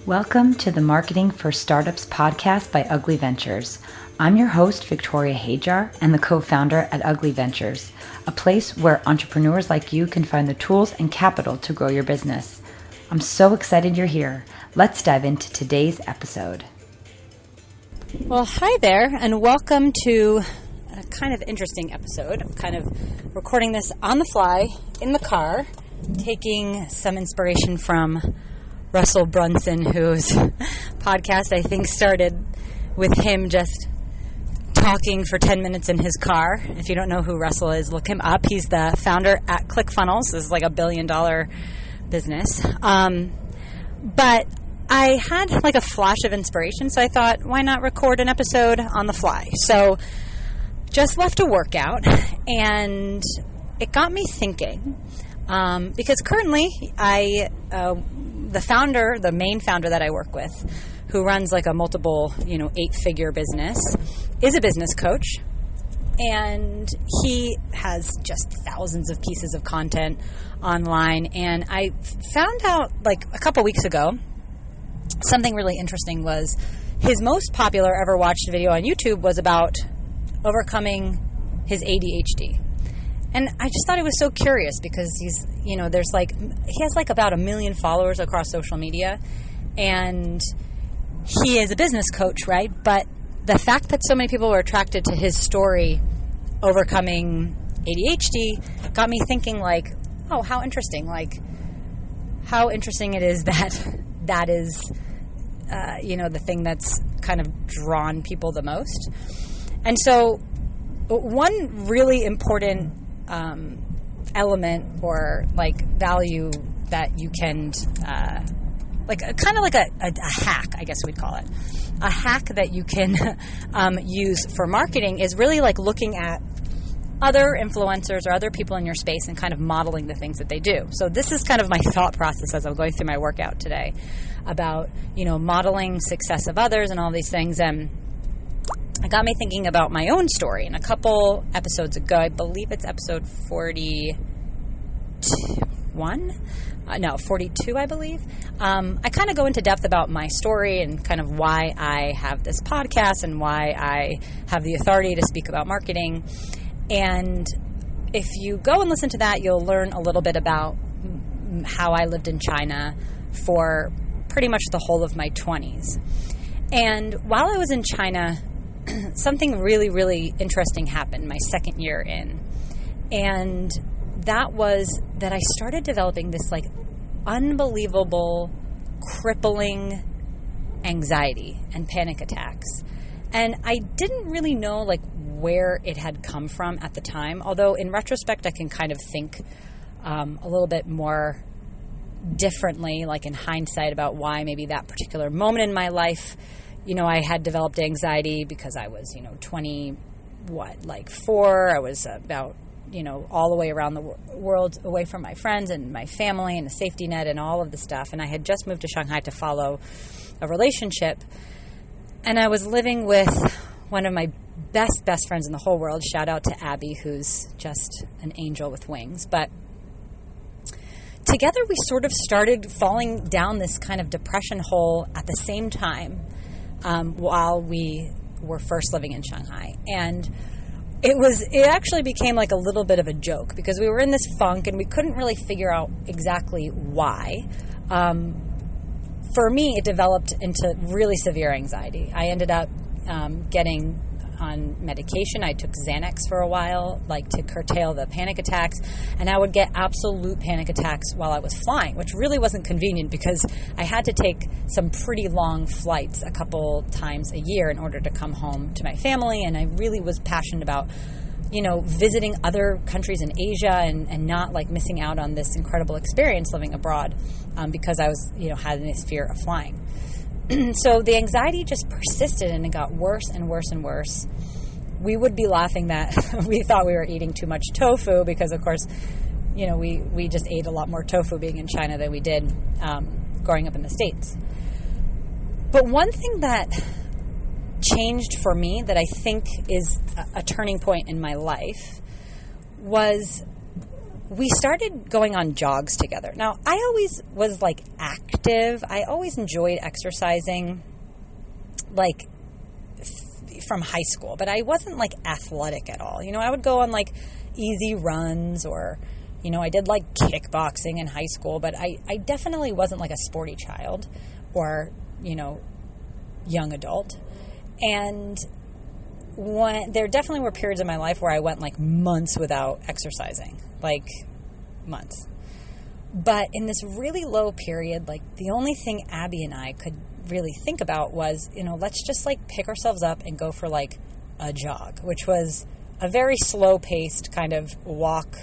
Welcome to the Marketing for Startups podcast by Ugly Ventures. I'm your host, Victoria Hajar, and the co-founder at Ugly Ventures, a place where entrepreneurs like you can find the tools and capital to grow your business. I'm so excited you're here. Let's dive into today's episode. Well, hi there, and welcome to a kind of interesting episode. I'm kind of recording this on the fly in the car, taking some inspiration from Russell Brunson, whose podcast I think started with him just talking for 10 minutes in his car. If you don't know who Russell is, look him up. He's the founder at ClickFunnels. This is like $1 billion business. But I had like a flash of inspiration, so I thought, why not record an episode on the fly? So just left a workout, and it got me thinking, because currently the main founder that I work with, who runs like a multiple, 8-figure business, is a business coach, and he has just thousands of pieces of content online. And I found out like a couple weeks ago, something really interesting was his most popular ever watched video on YouTube was about overcoming his ADHD. And I just thought it was so curious because he has like about 1 million followers across social media, and he is a business coach, right? But the fact that so many people were attracted to his story overcoming ADHD got me thinking like, oh, how interesting. Like how interesting it is that is, the thing that's kind of drawn people the most. And so one really important element or like value that you can kind of like a hack, I guess we'd call it, a hack that you can use for marketing is really like looking at other influencers or other people in your space and kind of modeling the things that they do. So this is kind of my thought process as I'm going through my workout today about modeling success of others and all these things. And it got me thinking about my own story. And a couple episodes ago, I believe it's episode 42, I believe. I kind of go into depth about my story and kind of why I have this podcast and why I have the authority to speak about marketing. And if you go and listen to that, you'll learn a little bit about how I lived in China for pretty much the whole of my 20s. And while I was in China, something really, really interesting happened my second year in. And that was that I started developing this like unbelievable, crippling anxiety and panic attacks. And I didn't really know like where it had come from at the time. Although in retrospect, I can kind of think a little bit more differently, like in hindsight, about why maybe that particular moment in my life, I had developed anxiety because I was, 4. I was about, all the way around the world away from my friends and my family and the safety net and all of the stuff. And I had just moved to Shanghai to follow a relationship. And I was living with one of my best friends in the whole world. Shout out to Abby, who's just an angel with wings. But together we sort of started falling down this kind of depression hole at the same time. While we were first living in Shanghai. And it actually became like a little bit of a joke because we were in this funk and we couldn't really figure out exactly why. For me, it developed into really severe anxiety. I ended up getting on medication. I took Xanax for a while, like to curtail the panic attacks, and I would get absolute panic attacks while I was flying, which really wasn't convenient because I had to take some pretty long flights a couple times a year in order to come home to my family, and I really was passionate about, visiting other countries in Asia and not like missing out on this incredible experience living abroad because I was, had this fear of flying. So the anxiety just persisted and it got worse and worse and worse. We would be laughing that we thought we were eating too much tofu because, of course, we just ate a lot more tofu being in China than we did growing up in the States. But one thing that changed for me that I think is a turning point in my life was we started going on jogs together. Now, I always was like active. I always enjoyed exercising, like from high school, but I wasn't like athletic at all. I would go on like easy runs, or, I did like kickboxing in high school, but I definitely wasn't like a sporty child or, young adult. And there definitely were periods in my life where I went like months without exercising, like months. But in this really low period, like the only thing Abby and I could really think about was, let's just like pick ourselves up and go for like a jog, which was a very slow paced kind of walk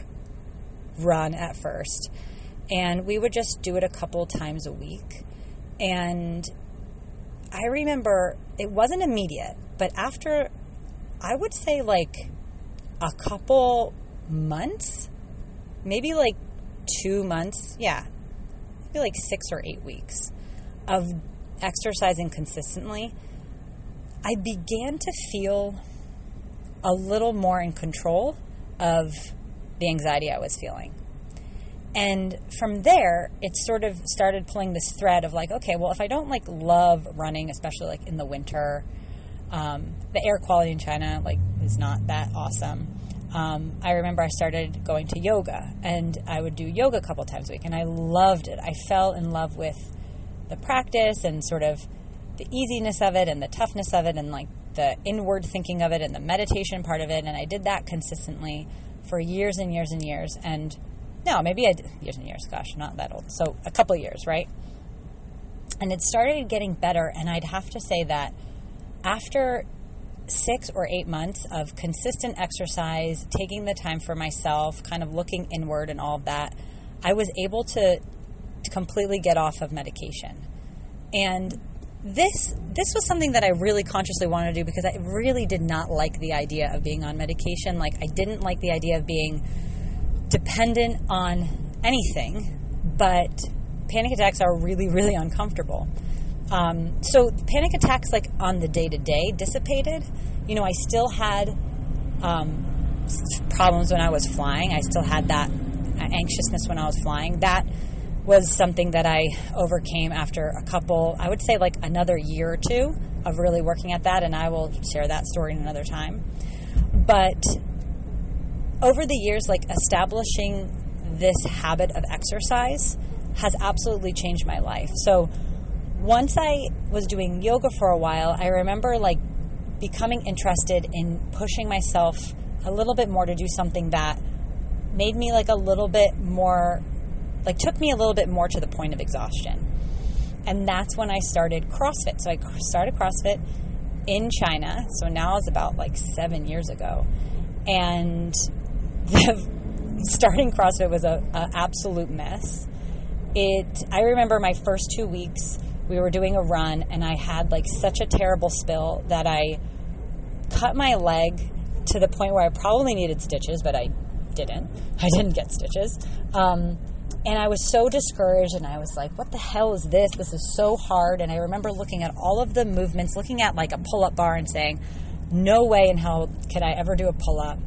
run at first. And we would just do it a couple times a week. And I remember it wasn't immediate, but after, I would say like a couple months, maybe like 2 months, maybe like 6 or 8 weeks of exercising consistently, I began to feel a little more in control of the anxiety I was feeling. And from there, it sort of started pulling this thread of like, okay, well, if I don't like love running, especially like in the winter, the air quality in China like is not that awesome. I remember I started going to yoga, and I would do yoga a couple times a week, and I loved it. I fell in love with the practice and sort of the easiness of it and the toughness of it and like the inward thinking of it and the meditation part of it. And I did that consistently for years and years and years. And no, maybe I did years and years. Gosh, I'm not that old. So a couple of years, right? And it started getting better. And I'd have to say that after 6 or 8 months of consistent exercise, taking the time for myself, kind of looking inward and all of that, I was able to completely get off of medication. And this was something that I really consciously wanted to do, because I really did not like the idea of being on medication. Like, I didn't like the idea of being dependent on anything, but panic attacks are really, really uncomfortable. So panic attacks, like on the day-to-day, dissipated. I still had problems when I was flying. I still had that anxiousness when I was flying. That was something that I overcame after I would say like another year or two of really working at that, and I will share that story in another time. But over the years, like establishing this habit of exercise has absolutely changed my life. So once I was doing yoga for a while, I remember like becoming interested in pushing myself a little bit more to do something that made me like a little bit more, like took me a little bit more to the point of exhaustion. And that's when I started CrossFit. So I started CrossFit in China. So now it's about like 7 years ago. And starting CrossFit was a absolute mess. I remember my first 2 weeks, we were doing a run, and I had like such a terrible spill that I cut my leg to the point where I probably needed stitches, but I didn't. I didn't get stitches. And I was so discouraged, and I was like, what the hell is this? This is so hard. And I remember looking at all of the movements, looking at like a pull-up bar and saying, no way in hell could I ever do a pull-up.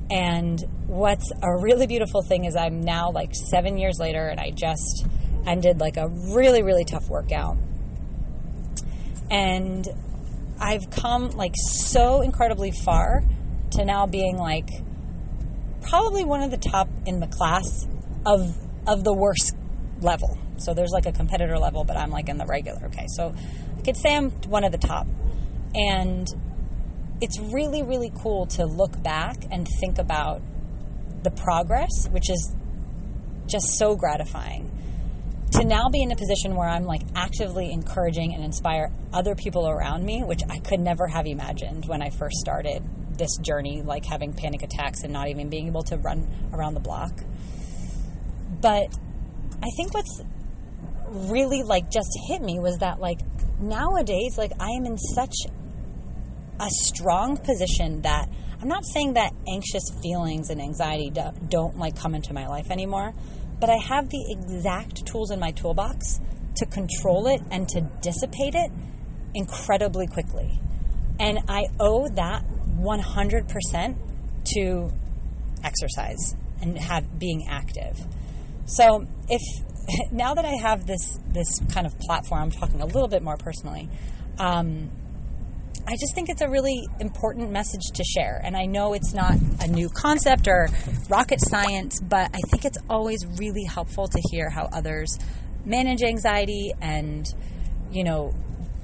And what's a really beautiful thing is I'm now like 7 years later, and I just ended like a really, really tough workout. And I've come like so incredibly far to now being like probably one of the top in the class of the worst level. So there's like a competitor level, but I'm like in the regular. Okay, so I could say I'm one of the top. And it's really, really cool to look back and think about the progress, which is just so gratifying. To now be in a position where I'm like actively encouraging and inspire other people around me, which I could never have imagined when I first started this journey, like having panic attacks and not even being able to run around the block. But I think what's really like just hit me was that like nowadays, like I am in such a strong position that I'm not saying that anxious feelings and anxiety don't like come into my life anymore, but I have the exact tools in my toolbox to control it and to dissipate it incredibly quickly. And I owe that 100% to exercise and being active. So now that I have this kind of platform, I'm talking a little bit more personally, I just think it's a really important message to share. And I know it's not a new concept or rocket science, but I think it's always really helpful to hear how others manage anxiety and,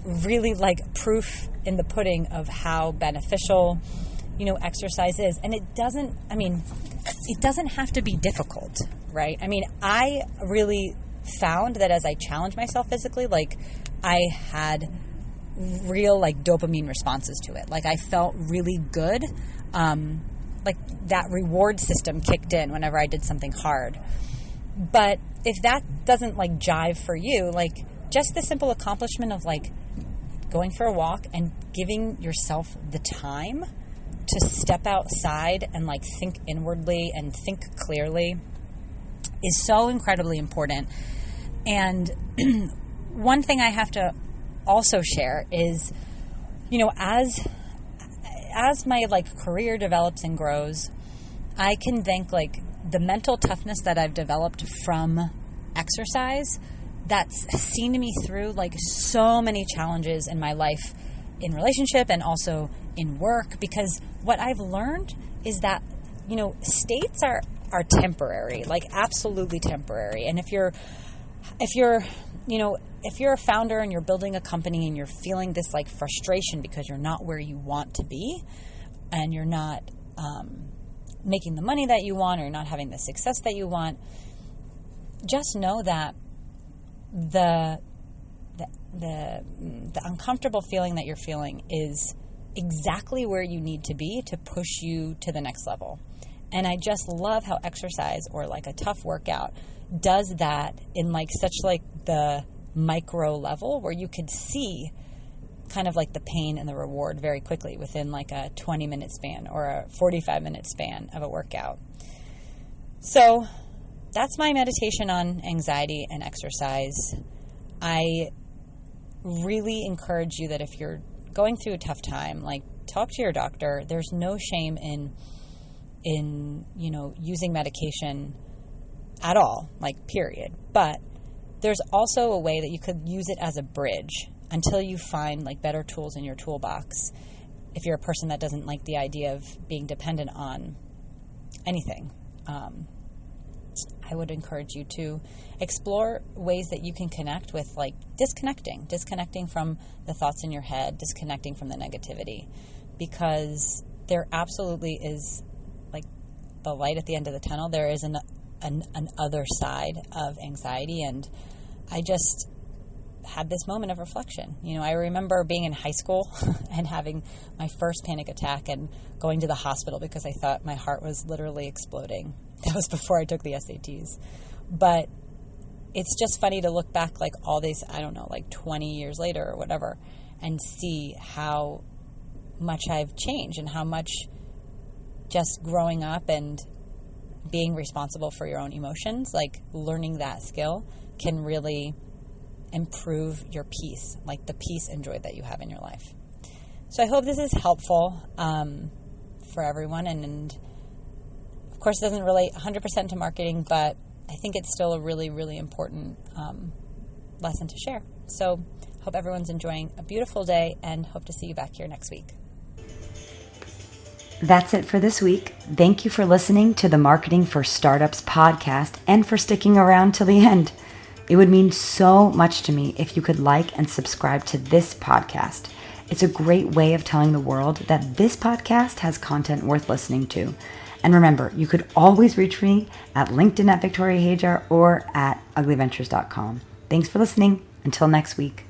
really like proof in the pudding of how beneficial, exercise is. And it doesn't have to be difficult, right? I mean, I really found that as I challenged myself physically, like I had real like dopamine responses to it. Like I felt really good. Like that reward system kicked in whenever I did something hard. But if that doesn't like jive for you, like just the simple accomplishment of like going for a walk and giving yourself the time to step outside and like think inwardly and think clearly is so incredibly important. And one thing I have to also share is, as my like career develops and grows, I can thank like the mental toughness that I've developed from exercise that's seen me through like so many challenges in my life, in relationship and also in work, because what I've learned is that, states are temporary, like absolutely temporary. And if you're a founder and you're building a company and you're feeling this like frustration because you're not where you want to be and you're not making the money that you want or you're not having the success that you want, just know that the uncomfortable feeling that you're feeling is exactly where you need to be to push you to the next level. And I just love how exercise or like a tough workout does that in like such like the micro level where you could see kind of like the pain and the reward very quickly within like a 20-minute span or a 45-minute span of a workout. So that's my meditation on anxiety and exercise. I really encourage you that if you're going through a tough time, like talk to your doctor. There's no shame in using medication at all, like period. But there's also a way that you could use it as a bridge until you find like better tools in your toolbox. If you're a person that doesn't like the idea of being dependent on anything, I would encourage you to explore ways that you can connect with like disconnecting from the thoughts in your head, disconnecting from the negativity, because there absolutely is like the light at the end of the tunnel. There is an other side of anxiety. And I just had this moment of reflection. I remember being in high school and having my first panic attack and going to the hospital because I thought my heart was literally exploding. That was before I took the SATs. But it's just funny to look back like all these, I don't know, like 20 years later or whatever, and see how much I've changed and how much just growing up and being responsible for your own emotions, like learning that skill can really improve your peace, like the peace and joy that you have in your life. So I hope this is helpful for everyone. And of course, it doesn't relate 100% to marketing, but I think it's still a really, really important lesson to share. So hope everyone's enjoying a beautiful day and hope to see you back here next week. That's it for this week. Thank you for listening to the Marketing for Startups podcast and for sticking around till the end. It would mean so much to me if you could like and subscribe to this podcast. It's a great way of telling the world that this podcast has content worth listening to. And remember, you could always reach me at LinkedIn at Victoria Hajar or at uglyventures.com. Thanks for listening. Until next week.